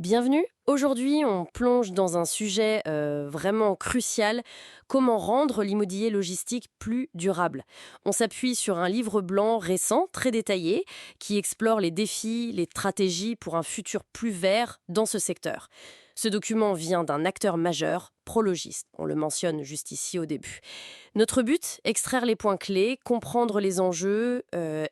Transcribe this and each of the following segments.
Bienvenue. Aujourd'hui, on plonge dans un sujet vraiment crucial, comment rendre l'immobilier logistique plus durable. On s'appuie sur un livre blanc récent, très détaillé, qui explore les défis, les stratégies pour un futur plus vert dans ce secteur. Ce document vient d'un acteur majeur, Prologis. On le mentionne juste ici au début. Notre but, extraire les points clés, comprendre les enjeux,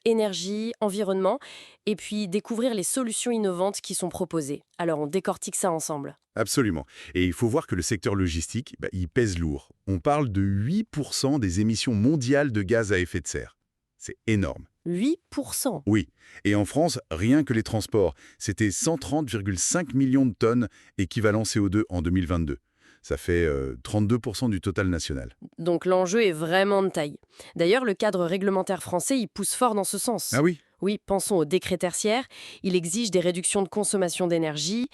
énergie, environnement, et puis découvrir les solutions innovantes qui sont proposées. Alors on décortique ça ensemble. Absolument. Et il faut voir que le secteur logistique, il pèse lourd. On parle de 8% des émissions mondiales de gaz à effet de serre. C'est énorme. 8%. Oui. Et en France, rien que les transports, c'était 130,5 millions de tonnes équivalent CO2 en 2022. Ça fait 32% du total national. Donc l'enjeu est vraiment de taille. D'ailleurs, le cadre réglementaire français, il pousse fort dans ce sens. Ah oui? Oui, pensons au décret tertiaire. Il exige des réductions de consommation d'énergie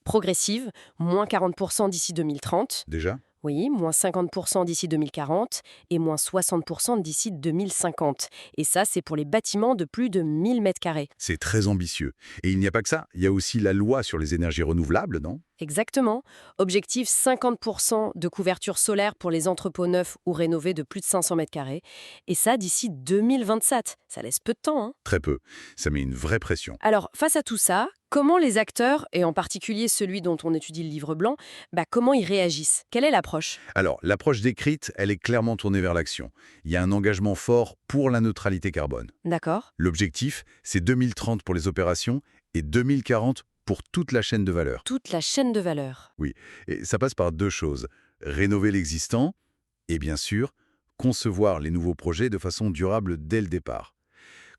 progressives, moins 40% d'ici 2030. Déjà? Oui, moins 50% d'ici 2040 et moins 60% d'ici 2050. Et ça, c'est pour les bâtiments de plus de 1000 mètres carrés. C'est très ambitieux. Et il n'y a pas que ça. Il y a aussi la loi sur les énergies renouvelables, non? Exactement. Objectif 50% de couverture solaire pour les entrepôts neufs ou rénovés de plus de 500 mètres carrés. Et ça d'ici 2027. Ça laisse peu de temps, hein. Très peu. Ça met une vraie pression. Alors, face à tout ça, comment les acteurs, et en particulier celui dont on étudie le livre blanc, comment ils réagissent? Quelle est l'approche? Alors, l'approche décrite, elle est clairement tournée vers l'action. Il y a un engagement fort pour la neutralité carbone. D'accord. L'objectif, c'est 2030 pour les opérations et 2040 pour toute la chaîne de valeur. Toute la chaîne de valeur. Oui, et ça passe par deux choses. Rénover l'existant et bien sûr, concevoir les nouveaux projets de façon durable dès le départ.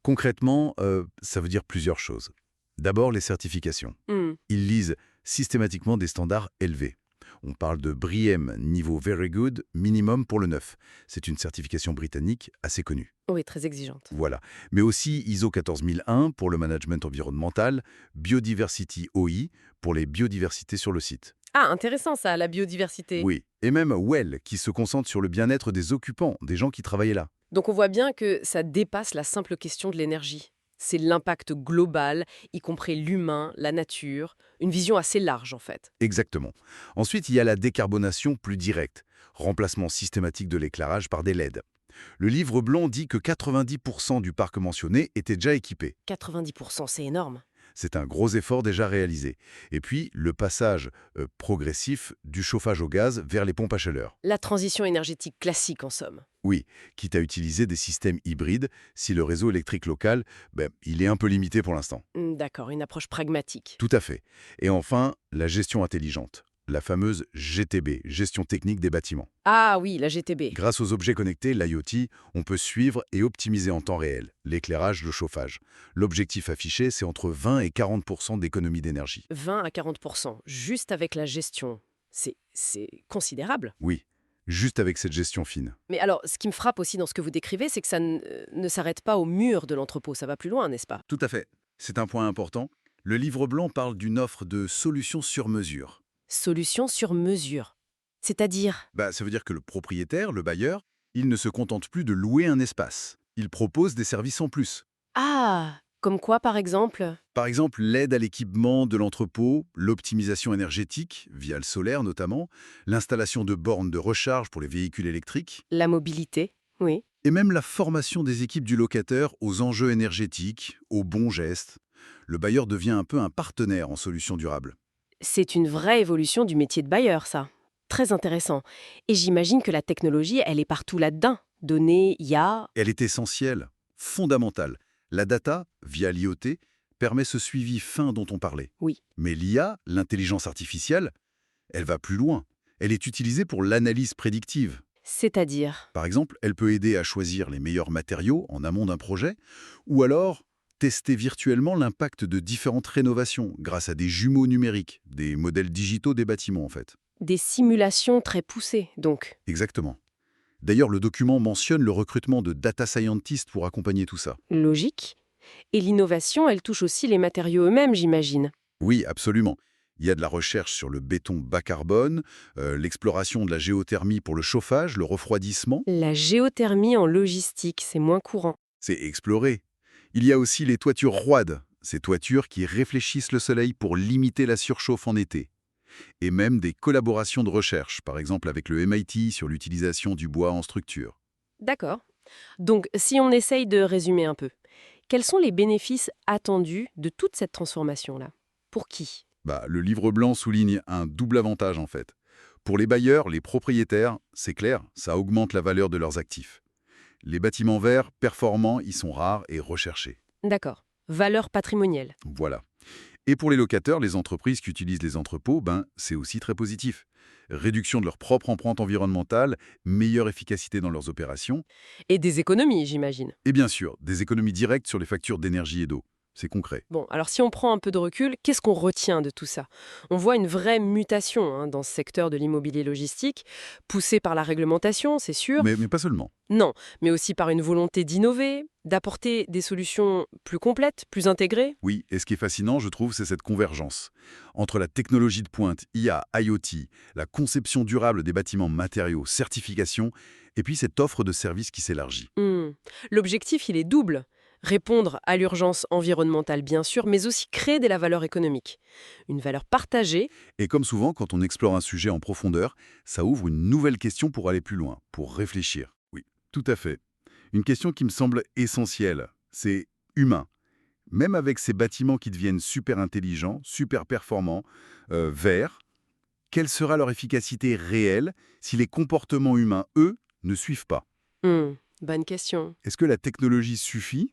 Concrètement, ça veut dire plusieurs choses. D'abord, les certifications. Hmm. Ils lisent systématiquement des standards élevés. On parle de BREEAM, niveau Very Good, minimum pour le neuf. C'est une certification britannique assez connue. Oui, très exigeante. Voilà. Mais aussi ISO 14001 pour le management environnemental, Biodiversity OI pour les biodiversités sur le site. Ah, intéressant ça, la biodiversité. Oui. Et même WELL qui se concentre sur le bien-être des occupants, des gens qui travaillaient là. Donc on voit bien que ça dépasse la simple question de l'énergie. C'est l'impact global, y compris l'humain, la nature, une vision assez large en fait. Exactement. Ensuite, il y a la décarbonation plus directe, remplacement systématique de l'éclairage par des LED. Le livre blanc dit que 90% du parc mentionné était déjà équipé. 90%, c'est énorme. C'est un gros effort déjà réalisé. Et puis, le passage progressif du chauffage au gaz vers les pompes à chaleur. La transition énergétique classique en somme. Oui, quitte à utiliser des systèmes hybrides si le réseau électrique local, il est un peu limité pour l'instant. D'accord, une approche pragmatique. Tout à fait. Et enfin, la gestion intelligente. La fameuse GTB, gestion technique des bâtiments. Ah oui, la GTB. Grâce aux objets connectés, l'IoT, on peut suivre et optimiser en temps réel l'éclairage, le chauffage. L'objectif affiché, c'est entre 20 et 40% d'économie d'énergie. 20 à 40%, juste avec la gestion. C'est considérable. Oui, juste avec cette gestion fine. Mais alors, ce qui me frappe aussi dans ce que vous décrivez, c'est que ça ne s'arrête pas au mur de l'entrepôt, ça va plus loin, n'est-ce pas? Tout à fait. C'est un point important. Le livre blanc parle d'une offre de solutions sur mesure. Solution sur mesure. C'est-à-dire? Ça veut dire que le propriétaire, le bailleur, il ne se contente plus de louer un espace. Il propose des services en plus. Ah, comme quoi par exemple? Par exemple, l'aide à l'équipement de l'entrepôt, l'optimisation énergétique, via le solaire notamment, l'installation de bornes de recharge pour les véhicules électriques, La mobilité, oui. et même la formation des équipes du locataire aux enjeux énergétiques, aux bons gestes. Le bailleur devient un peu un partenaire en solutions durables. C'est une vraie évolution du métier de bailleur, ça. Très intéressant. Et j'imagine que la technologie, elle est partout là-dedans. Données, IA. Elle est essentielle, fondamentale. La data, via l'IoT, permet ce suivi fin dont on parlait. Oui. Mais l'IA, l'intelligence artificielle, elle va plus loin. Elle est utilisée pour l'analyse prédictive. C'est-à-dire? Par exemple, elle peut aider à choisir les meilleurs matériaux en amont d'un projet, ou alors tester virtuellement l'impact de différentes rénovations grâce à des jumeaux numériques, des modèles digitaux des bâtiments en fait. Des simulations très poussées, donc. Exactement. D'ailleurs, le document mentionne le recrutement de data scientists pour accompagner tout ça. Logique. Et l'innovation, elle touche aussi les matériaux eux-mêmes, j'imagine. Oui, absolument. Il y a de la recherche sur le béton bas carbone, l'exploration de la géothermie pour le chauffage, le refroidissement. La géothermie en logistique, c'est moins courant. C'est exploré. Il y a aussi les toitures roides. ces toitures qui réfléchissent le soleil pour limiter la surchauffe en été. Et même des collaborations de recherche, par exemple avec le MIT sur l'utilisation du bois en structure. D'accord. Donc, si on essaye de résumer un peu, quels sont les bénéfices attendus de toute cette transformation-là? Pour qui? Le livre blanc souligne un double avantage en fait. Pour les bailleurs, les propriétaires, c'est clair, ça augmente la valeur de leurs actifs. Les bâtiments verts, performants, ils sont rares et recherchés. D'accord. Valeur patrimoniale. Voilà. Et pour les locataires, les entreprises qui utilisent les entrepôts, c'est aussi très positif. Réduction de leur propre empreinte environnementale, meilleure efficacité dans leurs opérations, Et des économies, j'imagine. et bien sûr, des économies directes sur les factures d'énergie et d'eau. C'est concret. Bon, alors si on prend un peu de recul, qu'est-ce qu'on retient de tout ça? On voit une vraie mutation dans ce secteur de l'immobilier logistique, poussée par la réglementation, c'est sûr. Mais pas seulement. Non, mais aussi par une volonté d'innover, d'apporter des solutions plus complètes, plus intégrées. Oui, et ce qui est fascinant, je trouve, c'est cette convergence. Entre la technologie de pointe, IA, IoT, la conception durable des bâtiments matériaux, certification, et puis cette offre de services qui s'élargit. L'objectif, il est double. Répondre à l'urgence environnementale, bien sûr, mais aussi créer de la valeur économique. Une valeur partagée. Et comme souvent, quand on explore un sujet en profondeur, ça ouvre une nouvelle question pour aller plus loin, pour réfléchir. Oui, tout à fait. Une question qui me semble essentielle, c'est humain. Même avec ces bâtiments qui deviennent super intelligents, super performants, verts, quelle sera leur efficacité réelle si les comportements humains, eux, ne suivent pas? Bonne question. Est-ce que la technologie suffit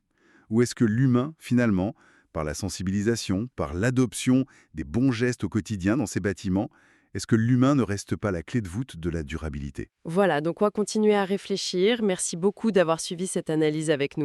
ou est-ce que l'humain, finalement, par la sensibilisation, par l'adoption des bons gestes au quotidien dans ces bâtiments, est-ce que l'humain ne reste pas la clé de voûte de la durabilité? Voilà, donc on va continuer à réfléchir. Merci beaucoup d'avoir suivi cette analyse avec nous.